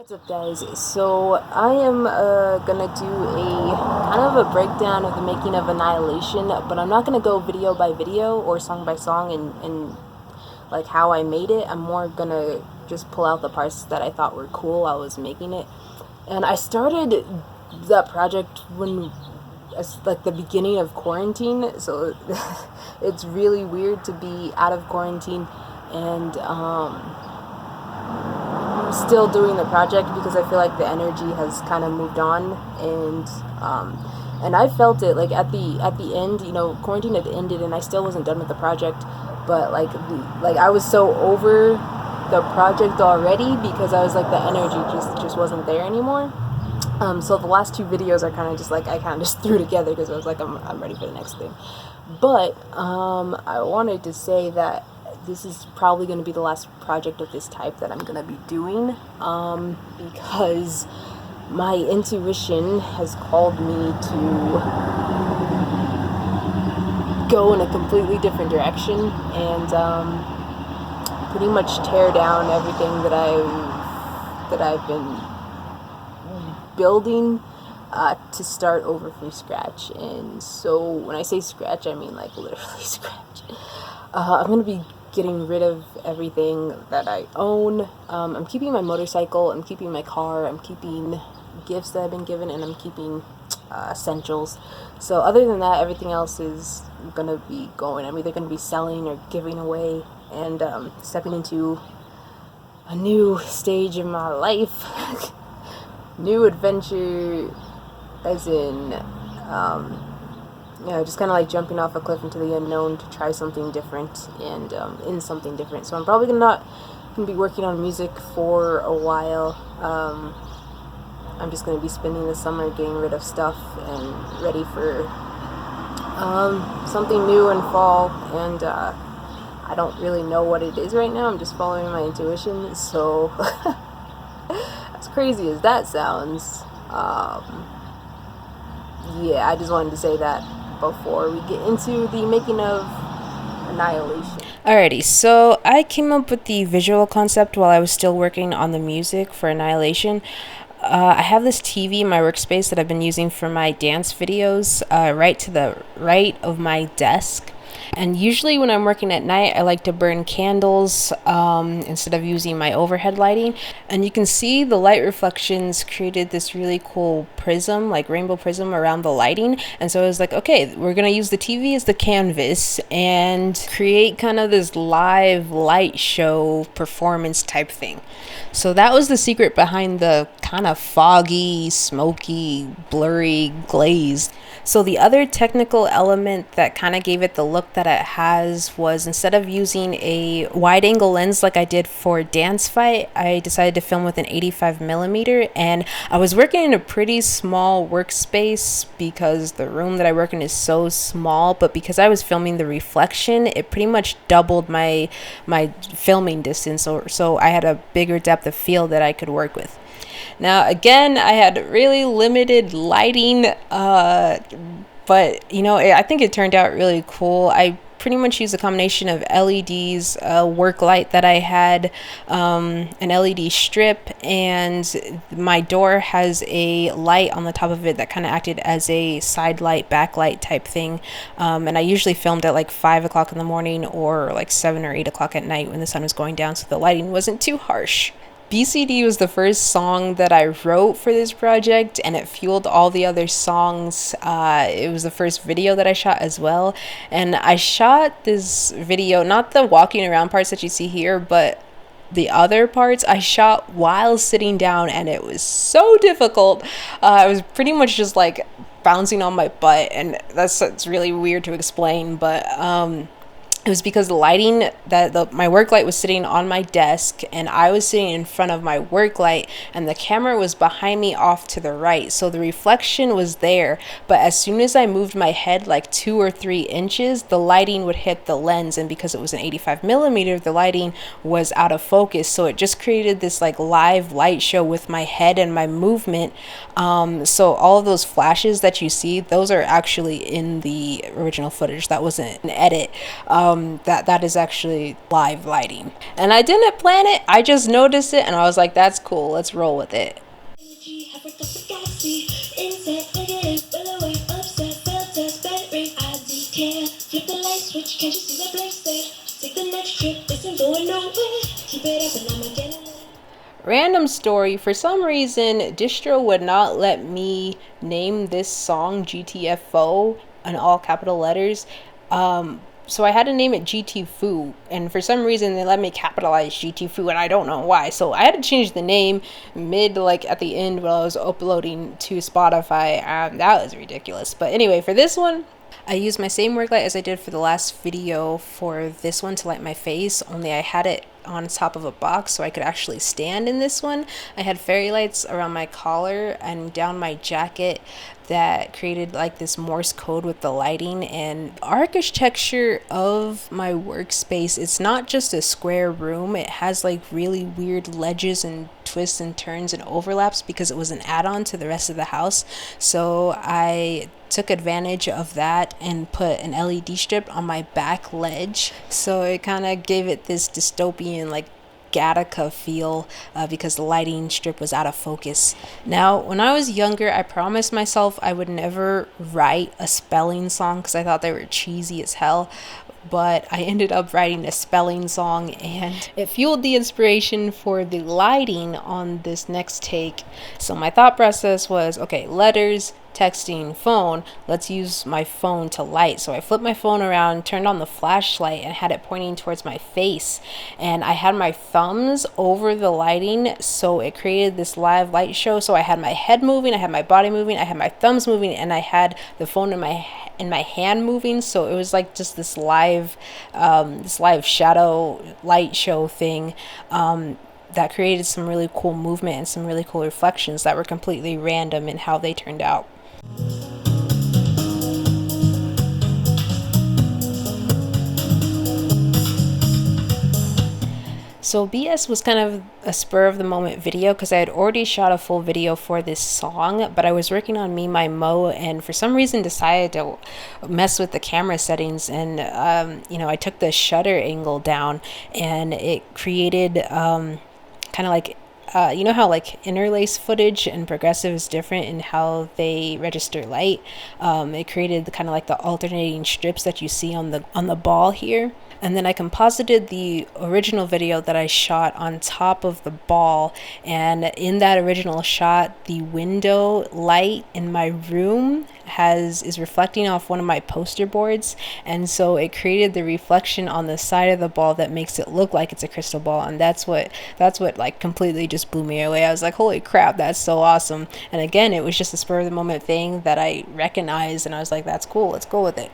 What's up, guys? So I am gonna do a kind of a breakdown of the making of Annihilation, but I'm not gonna go video by video or song by song and like how I made it. I'm more gonna just pull out the parts that I thought were cool while I was making it. And I started that project when as like the beginning of quarantine, so it's really weird to be out of quarantine and still doing the project because I feel like the energy has kind of moved on, and I felt it like at the end. Quarantine had ended and I still wasn't done with the project, but like I was so over the project already because I was like the energy just wasn't there anymore. So the last two videos are kind of just like I kind of just threw together because I was like I'm ready for the next thing. But I wanted to say that this is probably going to be the last project of this type that I'm going to be doing, because my intuition has called me to go in a completely different direction and pretty much tear down everything that I've been building to start over from scratch. And so when I say scratch, I mean like literally scratch. I'm going to be getting rid of everything that I own. I'm keeping my motorcycle, I'm keeping my car, I'm keeping gifts that I've been given, and I'm keeping essentials. So other than that, everything else is gonna be going. I'm either gonna be selling or giving away, and stepping into a new stage in my life. New adventure, as in just kind of like jumping off a cliff into the unknown to try something different and in something different. So I'm probably not going to be working on music for a while. I'm just going to be spending the summer getting rid of stuff and ready for something new in fall. And I don't really know what it is right now. I'm just following my intuition. So as crazy as that sounds, yeah, I just wanted to say that before we get into the making of Annihilation. Alrighty, so I came up with the visual concept while I was still working on the music for Annihilation. I have this TV in my workspace that I've been using for my dance videos, right to the right of my desk. And usually when I'm working at night, I like to burn candles instead of using my overhead lighting. And you can see the light reflections created this really cool prism, like rainbow prism around the lighting. And so I was like, okay, we're going to use the TV as the canvas and create kind of this live light show performance type thing. So that was the secret behind the kind of foggy, smoky, blurry glaze. So the other technical element that kind of gave it the look that it has was, instead of using a wide angle lens like I did for Dance Fight, I decided to film with an 85mm, and I was working in a pretty small workspace because the room that I work in is so small, but because I was filming the reflection, it pretty much doubled my filming distance, so I had a bigger depth of field that I could work with. Now, again, I had really limited lighting, but, I think it turned out really cool. I pretty much used a combination of LEDs, work light that I had, an LED strip, and my door has a light on the top of it that kind of acted as a side light, backlight type thing. And I usually filmed at like 5 o'clock in the morning or like 7 or 8 o'clock at night when the sun was going down, so the lighting wasn't too harsh. BCD was the first song that I wrote for this project, and it fueled all the other songs. It was the first video that I shot as well, and I shot this video, not the walking around parts that you see here, but the other parts I shot while sitting down, and it was so difficult. I was pretty much just like bouncing on my butt, and it's really weird to explain, but it was because the lighting, my work light was sitting on my desk and I was sitting in front of my work light, and the camera was behind me off to the right. So the reflection was there, but as soon as I moved my head like 2 or 3 inches, the lighting would hit the lens, and because it was an 85mm, the lighting was out of focus. So it just created this like live light show with my head and my movement. So all of those flashes that you see, those are actually in the original footage. That wasn't an edit. that is actually live lighting. And I didn't plan it, I just noticed it and I was like, that's cool, let's roll with it. Random story, for some reason distro would not let me name this song GTFO in all capital letters. So I had to name it GT Foo, and for some reason they let me capitalize GT Foo, and I don't know why. So I had to change the name at the end while I was uploading to Spotify. That was ridiculous. But anyway, for this one, I used my same work light as I did for the last video for this one to light my face, only I had it on top of a box so I could actually stand in this one. I had fairy lights around my collar and down my jacket that created like this Morse code with the lighting. And architecture of my workspace, it's not just a square room, it has like really weird ledges and twists and turns and overlaps because it was an add-on to the rest of the house. So I took advantage of that and put an LED strip on my back ledge, so it kind of gave it this dystopian like Gattaca feel because the lighting strip was out of focus. Now, when I was younger, I promised myself I would never write a spelling song because I thought they were cheesy as hell. But I ended up writing a spelling song and it fueled the inspiration for the lighting on this next take. So my thought process was, okay, letters, texting, phone, let's use my phone to light. So I flipped my phone around, turned on the flashlight and had it pointing towards my face, and I had my thumbs over the lighting, so it created this live light show. So I had my head moving, I had my body moving, I had my thumbs moving, and I had the phone in my hand moving. So it was like just this live shadow light show thing that created some really cool movement and some really cool reflections that were completely random in how they turned out. So BS was kind of a spur of the moment video because I had already shot a full video for this song, but I was working on Me My Mo and for some reason decided to mess with the camera settings, and I took the shutter angle down and it created kind of like you know how like interlace footage and progressive is different in how they register light. It created the kind of like the alternating strips that you see on the ball here. And then I composited the original video that I shot on top of the ball, and in that original shot the window light in my room is reflecting off one of my poster boards, and so it created the reflection on the side of the ball that makes it look like it's a crystal ball. And that's what like completely just blew me away. I was like, holy crap, that's so awesome. And again, it was just a spur of the moment thing that I recognized, and I was like, that's cool, let's go with it.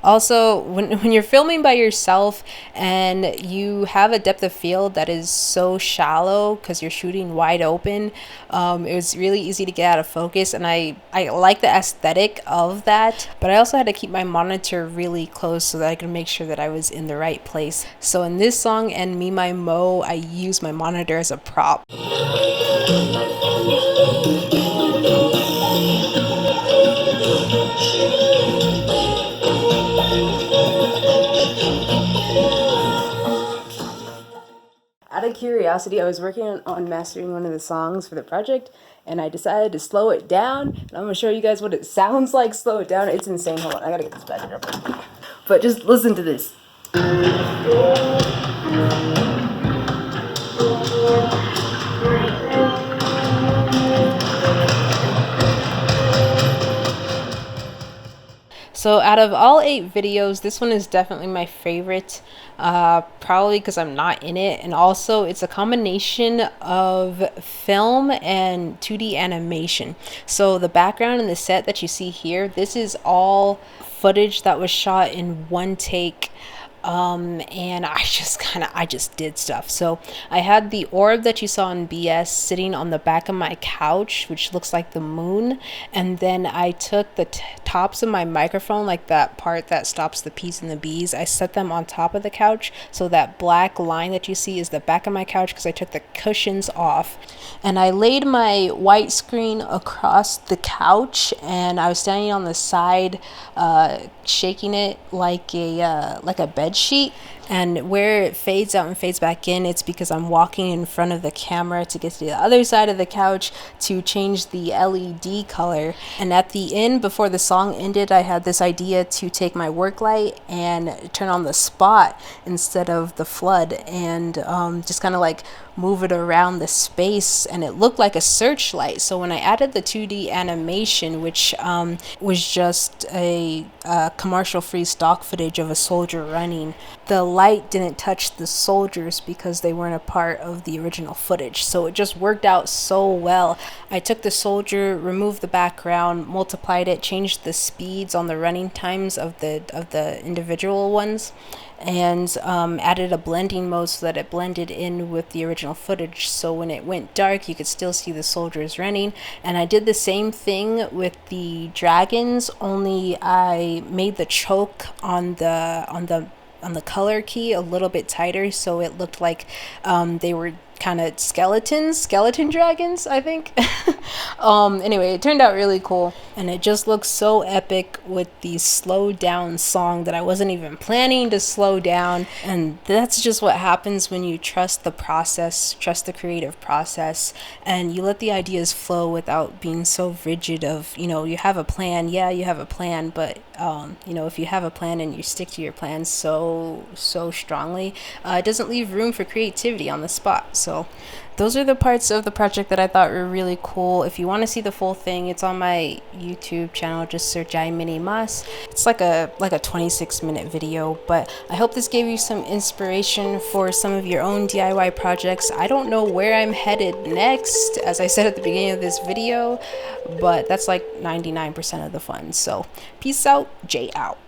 Also, when you're filming by yourself and you have a depth of field that is so shallow because you're shooting wide open, it was really easy to get out of focus, and I like the aesthetic of that, but I also had to keep my monitor really close so that I could make sure that I was in the right place. So in this song and Me My Mo, I use my monitor as a prop. Out of curiosity, I was working on mastering one of the songs for the project, and I decided to slow it down. And I'm going to show you guys what it sounds like. Slow it down. It's insane. Hold on. I got to get this back up. But just listen to this. So out of all 8 videos, this one is definitely my favorite, probably because I'm not in it, and also it's a combination of film and 2D animation. So the background and the set that you see here, this is all footage that was shot in one take. And I just did stuff. So I had the orb that you saw in BS sitting on the back of my couch, which looks like the moon. And then I took the tops of my microphone, like that part that stops the P's and the B's, I set them on top of the couch. So that black line that you see is the back of my couch because I took the cushions off. And I laid my white screen across the couch, and I was standing on the side, shaking it like a bed sheet. And where it fades out and fades back in, it's because I'm walking in front of the camera to get to the other side of the couch to change the LED color. And at the end, before the song ended, I had this idea to take my work light and turn on the spot instead of the flood, and just kind of like move it around the space, and it looked like a searchlight. So when I added the 2D animation, which was just a commercial free stock footage of a soldier running, the light didn't touch the soldiers because they weren't a part of the original footage. So it just worked out so well. I took the soldier, removed the background, multiplied it, changed the speeds on the running times of the individual ones, and added a blending mode so that it blended in with the original footage. So when it went dark, you could still see the soldiers running. And I did the same thing with the dragons, only I made the choke on the color key a little bit tighter, so it looked like they were kind of skeleton dragons, I think. Anyway, it turned out really cool, and it just looks so epic with the slowed down song that I wasn't even planning to slow down. And that's just what happens when you trust the process, trust the creative process, and you let the ideas flow without being so rigid of, you have a plan. Yeah, you have a plan, but if you have a plan and you stick to your plan so strongly, it doesn't leave room for creativity on the spot. So those are the parts of the project that I thought were really cool. If you want to see the full thing, it's on my YouTube channel. Just search I Mini Mas. It's like a 26-minute video, but I hope this gave you some inspiration for some of your own DIY projects. I don't know where I'm headed next, as I said at the beginning of this video, but that's like 99% of the fun. So peace out, Jay out.